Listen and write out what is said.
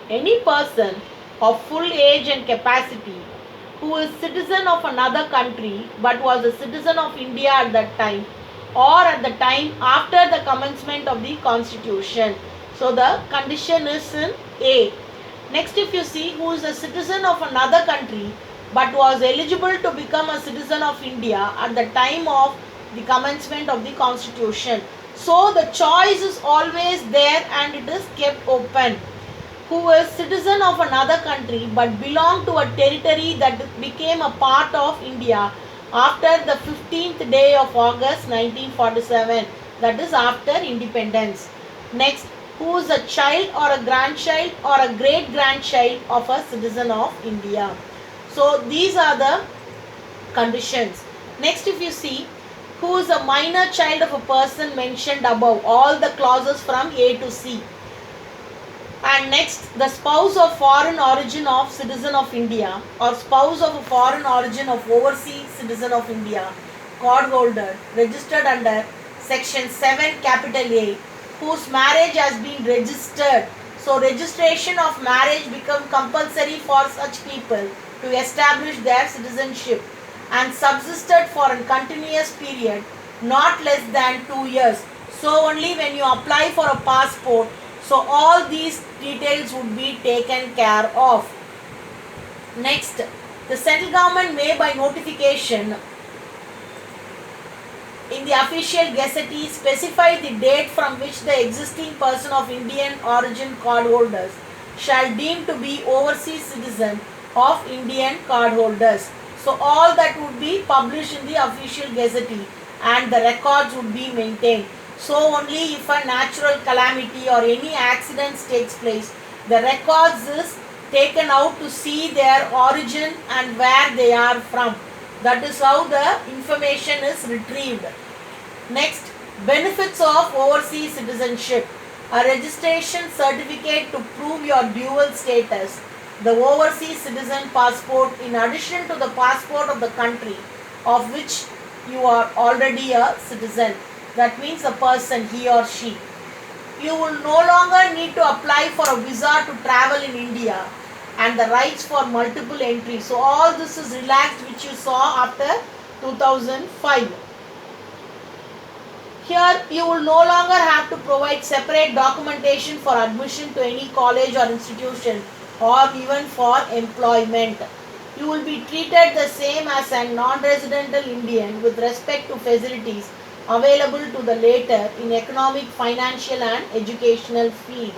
Any person of full age and capacity who is citizen of another country but was a citizen of India at that time or at the time after the commencement of the constitution. So the condition is in A. Next, if you see who is a citizen of another country but was eligible to become a citizen of India at the time of the commencement of the constitution. So the choice is always there and it is kept open. Who is citizen of another country but belonged to a territory that became a part of India after the 15th day of August 1947, that is after independence. Next, who is a child or a grandchild or a great grandchild of a citizen of India. So these are the conditions. Next, if you see who is a minor child of a person mentioned above, all the clauses from A to C. And next, the spouse of foreign origin of citizen of India or spouse of a foreign origin of overseas citizen of India, card holder registered under section 7 capital A, whose marriage has been registered. So registration of marriage become compulsory for such people to establish their citizenship and subsisted for a continuous period not less than 2 years. So only when you apply for a passport, so all these details would be taken care of. Next, the central government may by notification in the official gazette specify the date from which the existing person of Indian origin card holders shall deem to be overseas citizen of Indian card holders. So all that would be published in the official gazette and the records would be maintained. So only if a natural calamity or any accidents takes place, the records is taken out to see their origin and where they are from. That is how the information is retrieved. Next, benefits of overseas citizenship. A registration certificate to prove your dual status. The overseas citizen passport in addition to the passport of the country of which you are already a citizen. That means a person, he or she. You will no longer need to apply for a visa to travel in India and the rights for multiple entry. So all this is relaxed, which you saw after 2005. Here you will no longer have to provide separate documentation for admission to any college or institution or even for employment. You will be treated the same as a non-residential Indian with respect to facilities available to the latter in economic, financial and educational field.